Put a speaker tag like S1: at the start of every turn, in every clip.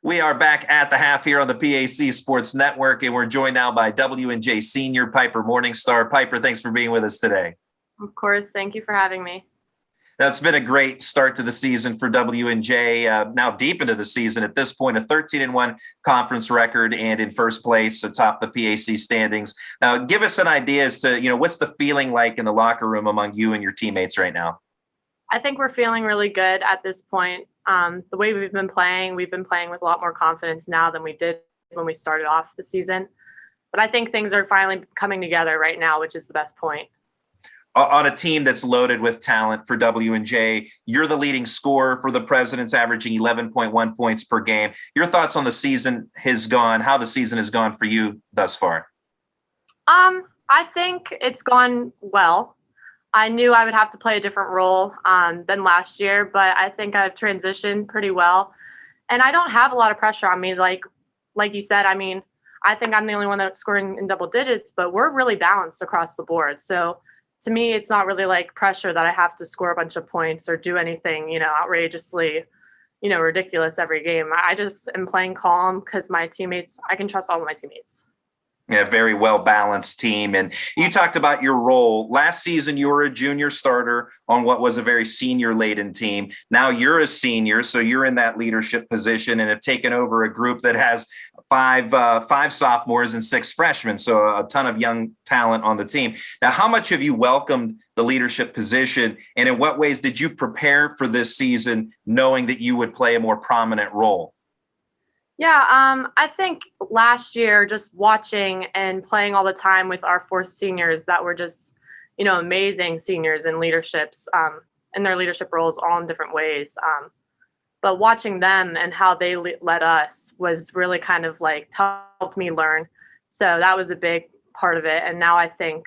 S1: We are back at the half here on the PAC Sports Network, and we're joined now by W&J senior Piper Morningstar. Piper, thanks for being with us today.
S2: Of course. Thank you for having me.
S1: Now, it's been a great start to the season for W&J. Now deep into the season at this point, a 13-1 conference record and in first place atop the PAC standings. Now, give us an idea as to, what's the feeling like in the locker room among you and your teammates right now?
S2: I think we're feeling really good at this point. The way we've been playing with a lot more confidence now than we did when we started off the season. But I think things are finally coming together right now, which is the best point.
S1: On a team that's loaded with talent for W&J, you're the leading scorer for the Presidents, averaging 11.1 points per game. Your thoughts on how the season has gone for you thus far?
S2: I think it's gone well. I knew I would have to play a different role than last year, but I think I've transitioned pretty well. And I don't have a lot of pressure on me. Like you said, I think I'm the only one that's scoring in double digits, but we're really balanced across the board. So to me, it's not really like pressure that I have to score a bunch of points or do anything, outrageously, ridiculous every game. I just am playing calm because I can trust all of my teammates.
S1: Yeah, very well-balanced team. And you talked about your role. Last season, you were a junior starter on what was a very senior-laden team. Now you're a senior, so you're in that leadership position and have taken over a group that has five sophomores and 6 freshmen, so a ton of young talent on the team. Now, how much have you welcomed the leadership position, and in what ways did you prepare for this season knowing that you would play a more prominent role?
S2: Yeah, I think last year, just watching and playing all the time with our 4 seniors that were just, amazing seniors in leaderships, in their leadership roles, all in different ways. But watching them and how they led us was really kind of like helped me learn. So that was a big part of it. And now I think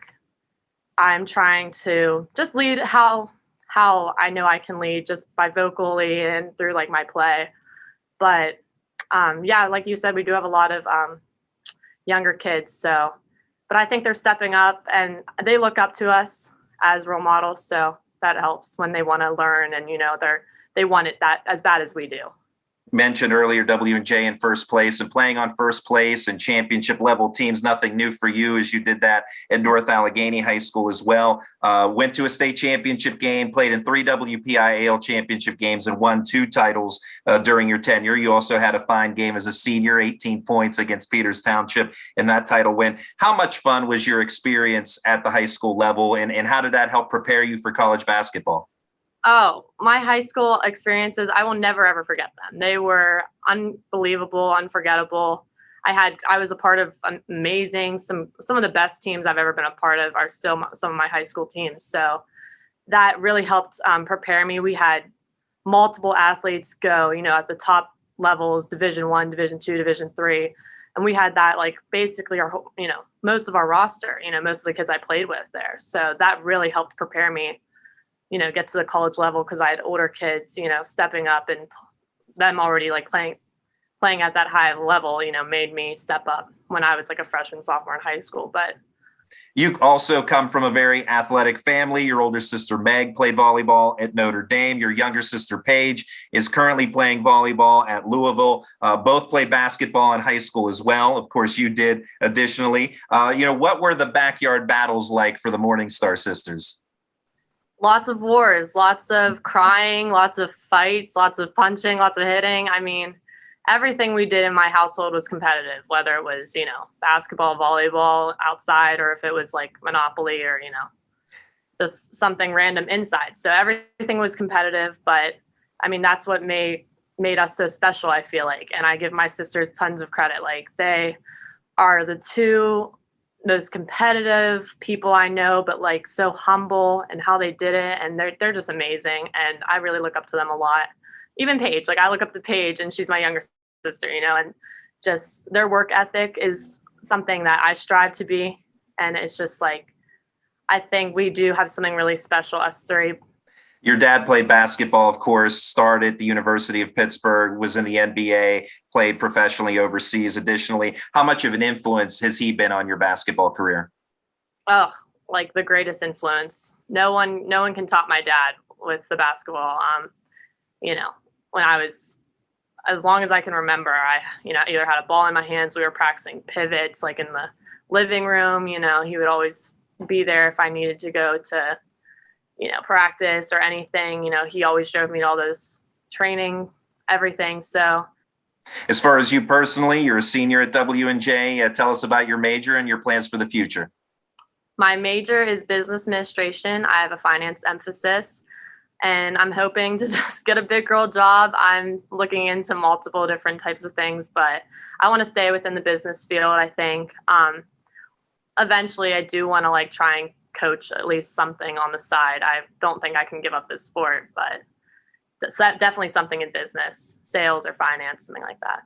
S2: I'm trying to just lead how I know I can lead, just by vocally and through like my play. But yeah, like you said, we do have a lot of younger kids. But I think they're stepping up and they look up to us as role models. So that helps when they want to learn and, they want it that as bad as we do.
S1: Mentioned earlier W&J in first place, and playing on first place and championship level teams, nothing new for you, as you did that at North Allegheny High School as well. Went to a state championship game, played in 3 WPIAL championship games, and won 2 titles during your tenure. You also had a fine game as a senior, 18 points against Peters Township in that title win. How much fun was your experience at the high school level, and how did that help prepare you for college basketball?
S2: Oh, my high school experiences, I will never, ever forget them. They were unbelievable, unforgettable. I was a part of amazing, some of the best teams I've ever been a part of are still some of my high school teams. So that really helped prepare me. We had multiple athletes go, at the top levels, Division I, Division II, Division III. And we had that like basically our, most of our roster, most of the kids I played with there. So that really helped prepare me, get to the college level, because I had older kids, stepping up, and them already like playing at that high level, made me step up when I was like a freshman, sophomore in high school. But
S1: you also come from a very athletic family. Your older sister, Meg, played volleyball at Notre Dame. Your younger sister, Paige, is currently playing volleyball at Louisville. Both played basketball in high school as well. Of course, you did additionally. What were the backyard battles like for the Morningstar sisters?
S2: Lots of wars, lots of crying, lots of fights, lots of punching, lots of hitting. Everything we did in my household was competitive, whether it was, basketball, volleyball outside, or if it was like Monopoly or, just something random inside. So everything was competitive, but that's what made us so special, I feel like. And I give my sisters tons of credit. Like, they are the 2 most competitive people I know, but like so humble and how they did it. And they're just amazing. And I really look up to them a lot. Even Paige, like I look up to Paige, and she's my younger sister, and just their work ethic is something that I strive to be. And it's just like, I think we do have something really special, us 3.
S1: Your dad played basketball, of course, started at the University of Pittsburgh, was in the NBA, played professionally overseas. Additionally, how much of an influence has he been on your basketball career?
S2: Oh, like the greatest influence. No one can top my dad with the basketball. When I was as long as I can remember, I, either had a ball in my hands, we were practicing pivots like in the living room, he would always be there if I needed to go to, practice or anything. He always drove me to all those training, everything. So
S1: as far as you personally, you're a senior at W&J. Tell us about your major and your plans for the future.
S2: my major is business administration. I have a finance emphasis, and I'm hoping to just get a big girl job. I'm looking into multiple different types of things, but I want to stay within the business field, I think. Eventually, I do want to try and coach at least something on the side. I don't think I can give up this sport, but definitely something in business, sales or finance, something like that.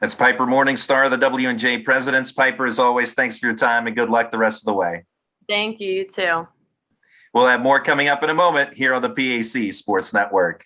S1: That's Piper Morningstar, the W&J president. Piper, as always, thanks for your time and good luck the rest of the way.
S2: Thank you, you too.
S1: We'll have more coming up in a moment here on the PAC Sports Network.